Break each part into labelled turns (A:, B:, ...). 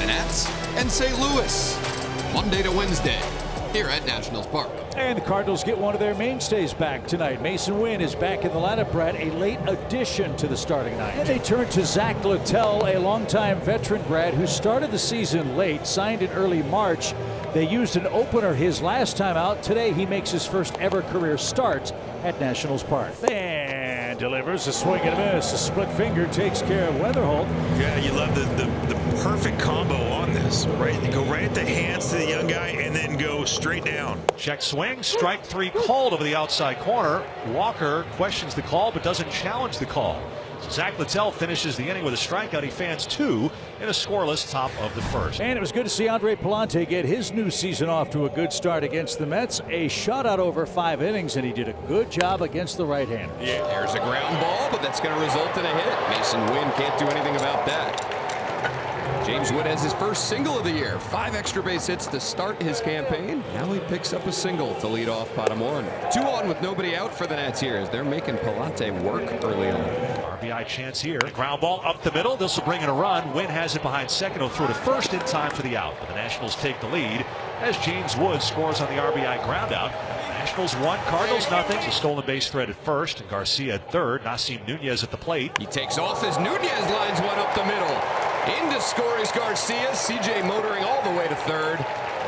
A: the Nats and St. Louis. Monday to Wednesday here at Nationals Park.
B: And the Cardinals get one of their mainstays back tonight. Mason Wynn is back in the lineup, Brad, a late addition to the starting nine. And they turn to Zach Littell, a longtime veteran, Brad, who started the season late, signed in early March. They used an opener his last time out. Today he makes his first ever career start at Nationals Park. And delivers a swing and a miss. A split finger takes care of Weatherholt.
C: Yeah, you love the perfect combo on this, right? You go right at the hands to the young guy and then go straight down.
D: Check swing, strike three called over the outside corner. Walker questions the call but doesn't challenge the call. So Zach Littell finishes the inning with a strikeout. He fans two in a scoreless top of the first.
B: And it was good to see Andre Palante get his new season off to a good start against the Mets. A shutout over 5 innings, and he did a good job against the right-handers.
A: Yeah, there's a ground ball, but that's going to result in a hit. Mason Wynn can't do anything about that. James Wood has his first single of the year. 5 extra base hits to start his campaign. Now he picks up a single to lead off bottom 1. 2 on with nobody out for the Nats here as they're making Palante work early on.
D: RBI chance here. Ground ball up the middle. This will bring in a run. Wynn has it behind second. He'll throw to first in time for the out. But the Nationals take the lead as James Wood scores on the RBI ground out. Nationals 1, Cardinals nothing. The stolen base thread at first and Garcia at third. Nasim Nunez at the plate.
A: He takes off as Nunez lines one up the middle. In to score is Garcia. CJ motoring all the way to third.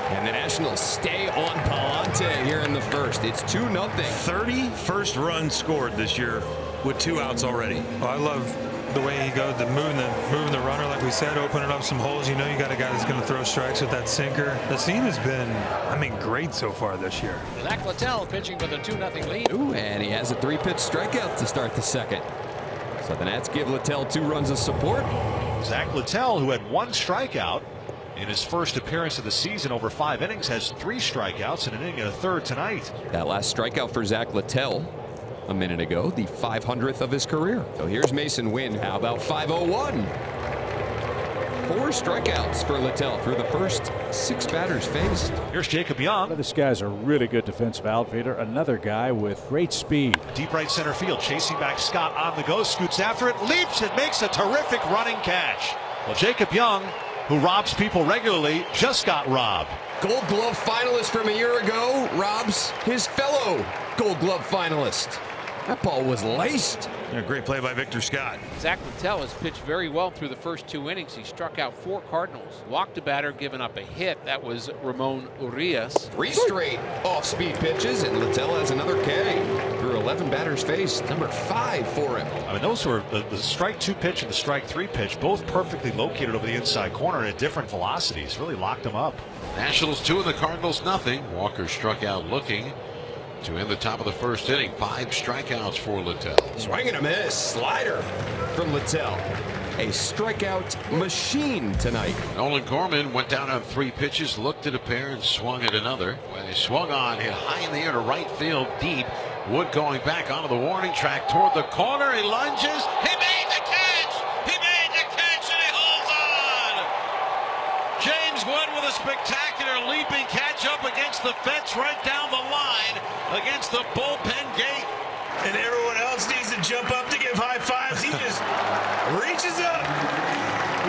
A: And the Nationals stay on Palante here in the first. It's 2-0.
C: 30 first runs scored this year with 2 outs already.
E: Well, I love the way he goes, moving the runner, like we said, opening up some holes. You know, you got a guy that's going to throw strikes with that sinker. The team has been, I mean, great so far this year.
F: Zach Littell pitching for the 2-0 lead.
A: Ooh, and he has a 3-pitch strikeout to start the second. So the Nats give Littell 2 runs of support.
D: Zach Littell, who had 1 strikeout in his first appearance of the season over 5 innings, has 3 strikeouts and an inning and a third tonight.
A: That last strikeout for Zach Littell a minute ago, the 500th of his career. So here's Mason Wynn. How about 501? 4 strikeouts for Littell through the first 6 batters faced.
D: Here's Jacob Young.
B: This guy's a really good defensive outfielder. Another guy with great speed.
D: Deep right center field, chasing back Scott on the go, scoots after it, leaps and makes a terrific running catch. Well, Jacob Young, who robs people regularly, just got robbed.
A: Gold Glove finalist from a year ago robs his fellow Gold Glove finalist. That ball was laced.
C: Yeah, great play by Victor Scott.
F: Zach Littell has pitched very well through the first 2 innings. He struck out 4 Cardinals, walked a batter, given up a hit. That was Ramon Urias.
A: 3 straight off-speed pitches, and Littell has another K through 11 batters faced. Number 5 for him.
D: I mean, those were the strike 2 pitch and the strike 3 pitch, both perfectly located over the inside corner and at different velocities. Really locked them up.
G: Nationals 2 and the Cardinals nothing. Walker struck out looking to end the top of the first inning. 5 strikeouts for Littell.
A: Swing and a miss. Slider from Littell. A strikeout machine tonight.
G: Nolan Gorman went down on 3 pitches, looked at a pair and swung at another. When he swung on, hit high in the air to right field deep. Wood going back onto the warning track toward the corner. He lunges. He made the catch. He made the catch and he holds on. James Wood with a spectacular leaping catch up against the fence right down the line against the bullpen gate.
C: And everyone else needs to jump up to give high fives. He just reaches up.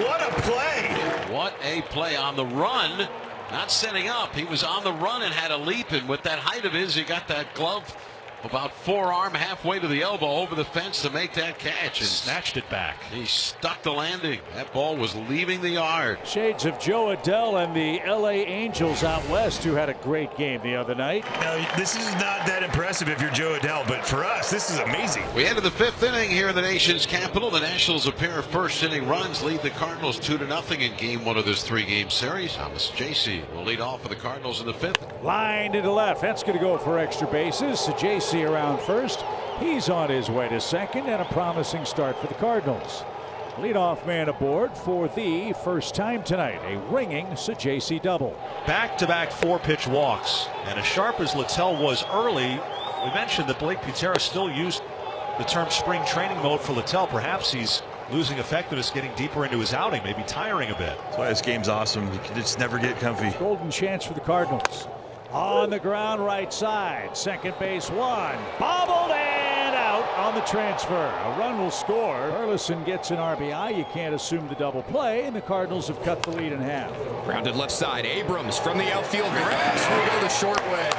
C: What a play.
G: What a play on the run. Not setting up. He was on the run and had a leap. And with that height of his, he got that glove about forearm halfway to the elbow over the fence to make that catch. And
D: Snatched it back.
G: he stuck the landing. That ball was leaving the yard.
B: Shades of Joe Adell and the LA Angels out west, who had a great game the other night.
C: Now, this is not that impressive if you're Joe Adell, but for us, this is amazing.
G: We enter the 5th inning here in the nation's capital. The Nationals, a pair of first inning runs, lead the Cardinals 2-0 in game 1 of this 3-game series. Thomas J.C. will lead off for the Cardinals in the 5th.
B: Line to the left. That's going to go for extra bases. JC around first. He's on his way to second, and a promising start for the Cardinals. Leadoff man aboard for the first time tonight. A ringing Sajaci double.
D: Back-to-back 4-pitch walks. And as sharp as Littell was early, we mentioned that Blake Butera still used the term spring training mode for Littell. Perhaps he's losing effectiveness, getting deeper into his outing, maybe tiring a bit.
C: That's why this game's awesome. You can just never get comfy.
B: Golden chance for the Cardinals. On the ground right side. Second base one. Bobbled and out. on the transfer. A run will score. Burleson gets an RBI. You can't assume the double play, and the Cardinals have cut the lead in half.
A: Grounded left side. Abrams from the outfield grass will go the short way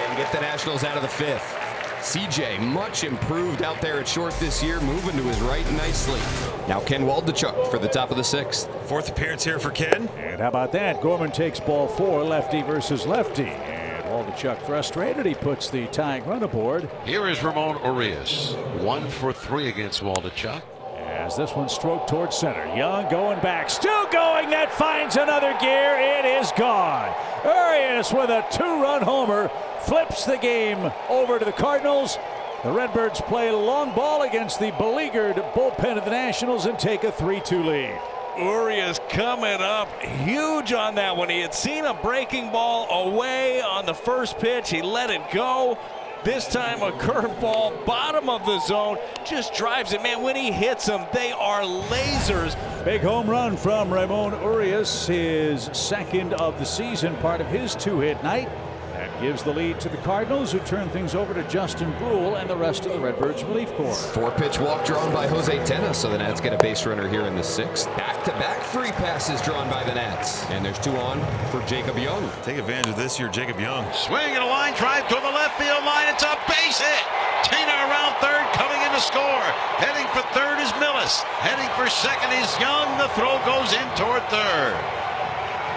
A: and get the Nationals out of the fifth. CJ much improved out there at short this year, moving to his right nicely. Now Ken Waldachuk for the top of the sixth.
C: Fourth appearance here for Ken.
B: And how about that? Gorman takes ball 4, lefty versus lefty. And Waldachuk frustrated. He puts the tying run aboard.
G: Here is Ramon Urias. 1 for 3 against Waldachuk.
B: As this one stroked towards center. Young going back. Still going. That finds another gear. It is gone. Urias with a 2-run homer flips the game over to the Cardinals. The Redbirds play long ball against the beleaguered bullpen of the Nationals and take a 3-2 lead.
H: Urias coming up huge on that one. He had seen a breaking ball away on the first pitch. He let it go. This time a curveball, bottom of the zone, just drives it. Man, when he hits them, they are lasers.
B: Big home run from Ramon Urias, his second of the season, part of his 2-hit night. That gives the lead to the Cardinals, who turn things over to Justin Brule and the rest of the Redbirds relief corps.
A: 4-pitch walk drawn by Jose Tena, so the Nats get a base runner here in the sixth. Back-to-back free passes drawn by the Nats. And there's 2 on for Jacob Young.
C: Take advantage of this here, Jacob Young.
G: Swing and a line drive to the left field line. It's a base hit. Tena around third, coming in to score. Heading for third is Millis. Heading for second is Young. The throw goes in toward third.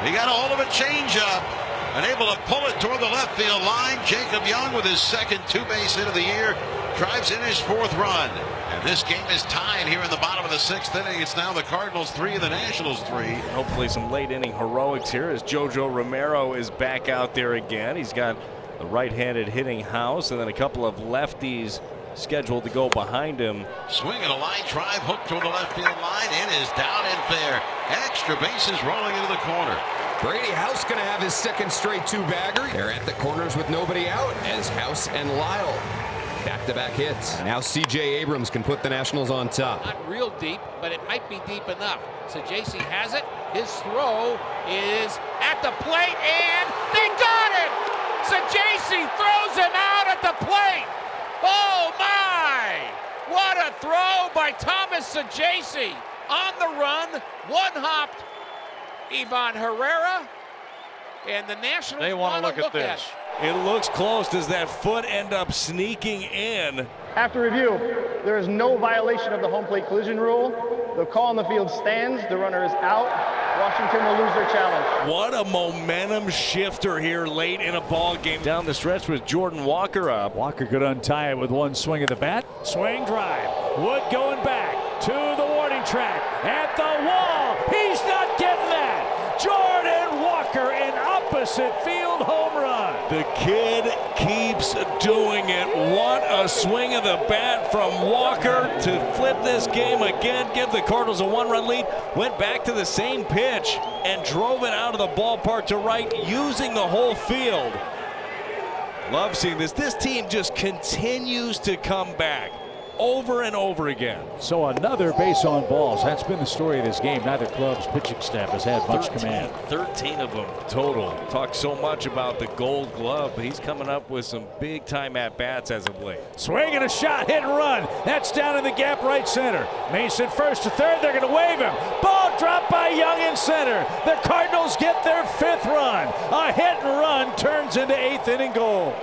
G: He got a hold of a changeup and able to pull it toward the left field line. Jacob Young with his second 2-base hit of the year drives in his 4th run. And this game is tied here in the bottom of the 6th inning. It's now the Cardinals 3 and the Nationals 3.
H: Hopefully some late inning heroics here as JoJo Romero is back out there again. He's got a right-handed hitting house and then a couple of lefties scheduled to go behind him.
G: Swing and a line drive hooked toward the left field line. It is down and fair. Extra bases rolling into the corner.
A: Brady House going to have his second straight 2-bagger. They're at the corners with nobody out as House and Lyle back-to-back hits. Now C.J. Abrams can put the Nationals on top.
F: Not real deep, but it might be deep enough. So JC has it. His throw is at the plate, and they got it! So JC throws him out at the plate. Oh my! What a throw by Thomas Saggese. On the run, one-hopped Ivan Herrera, and the Nationals
H: They want to look at this. It looks close. Does that foot end up sneaking in?
I: After review, there is no violation of the home plate collision rule. The call on the field stands. The runner is out. Washington will lose their challenge.
H: What a momentum shifter here late in a ball game. Down the stretch with Jordan Walker up.
B: Walker could untie it with one swing of the bat. Swing drive. Wood going back to the warning track. At the wall. He's not getting that. Jordan Walker, an opposite field home run.
H: The kid keeps doing it. What a swing of the bat from Walker to flip this game again, give the Cardinals a 1-run lead. Went back to the same pitch and drove it out of the ballpark to right, using the whole field. Love seeing this. This team just continues to come back over and over again.
B: So another base on balls. That's been the story of this game. Neither club's pitching staff has had much command.
H: 13 of them total. Talk so much about the Gold Glove, but he's coming up with some big time at bats as of late.
B: Swing and a shot, hit and run. That's down in the gap right center. Mason first to third. They're going to wave him. Ball dropped by Young in center. The Cardinals get their 5th run. A hit and run turns into 8th inning goal.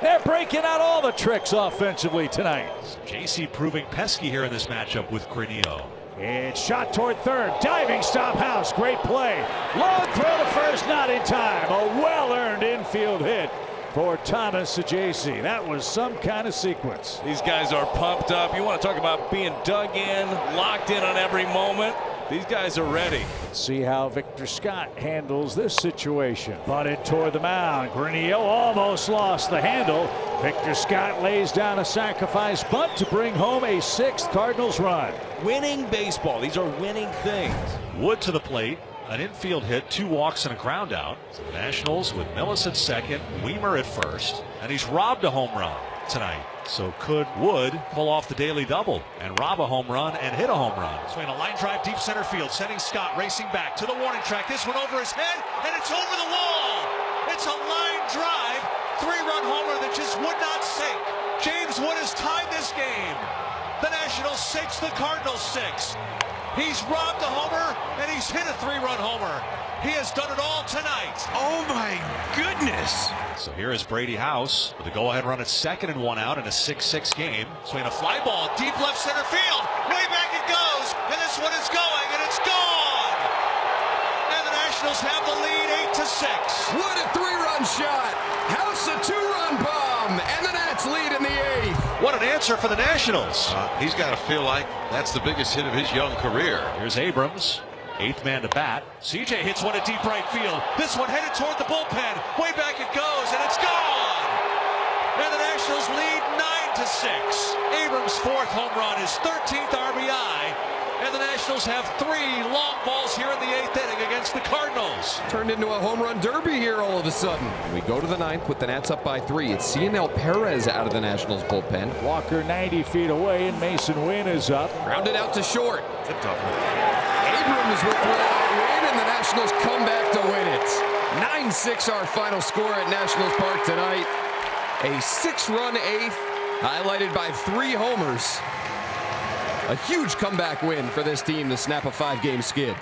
B: They're breaking out all the tricks offensively tonight.
D: JC proving pesky here in this matchup with Granillo.
B: It's shot toward third. Diving stop House. Great play. Long throw to first, not in time. A well-earned infield hit for Thomas Saggese. That was some kind of sequence.
H: These guys are pumped up. You want to talk about being dug in, locked in on every moment. These guys are ready.
B: Let's see how Victor Scott handles this situation. Bunted toward the mound. Granillo almost lost the handle. Victor Scott lays down a sacrifice bunt to bring home a 6th Cardinals run.
H: Winning baseball. These are winning things.
D: Wood to the plate. An infield hit, 2 walks and a ground out. So the Nationals with Millis at second, Weimer at first, and he's robbed a home run tonight. So could Wood pull off the daily double and rob a home run and hit a home run? Swing a line drive deep center field, sending Scott racing back to the warning track. This one over his head, and it's over the wall. It's a line drive, 3-run homer that just would not sink. James Wood has tied this game. The Nationals 6, the Cardinals 6. He's robbed a homer, and he's hit a 3-run homer. He has done it all tonight.
C: Oh my goodness.
D: So here is Brady House with a go-ahead run at second and 1 out in a 6-6 game. Swinging a fly ball deep left center field. Way back it goes, and this one is going, and it's gone. And the Nationals have the lead 8-6.
A: Wood a 3-run shot. House a 2-run bomb, and the Nats lead in the 8th.
D: What an answer for the Nationals.
G: He's got to feel like that's the biggest hit of his young career.
D: Here's Abrams. 8th man to bat. CJ hits one at deep right field. This one headed toward the bullpen. Way back it goes, and it's gone. And the Nationals lead 9-6. Abrams' 4th home run, his 13th RBI. And the Nationals have 3 long balls here in the 8th inning against the Cardinals.
A: Turned into a home run derby here all of a sudden. We go to the 9th with the Nats up by 3. It's Cianel Perez out of the Nationals bullpen.
B: Walker 90 feet away, and Mason Wynn is up.
A: Grounded out to short. It's a tough one. Abrams with the win, and the Nationals come back to win it. 9-6 our final score at Nationals Park tonight. A 6-run 8th, highlighted by 3 homers. A huge comeback win for this team to snap a 5-game skid.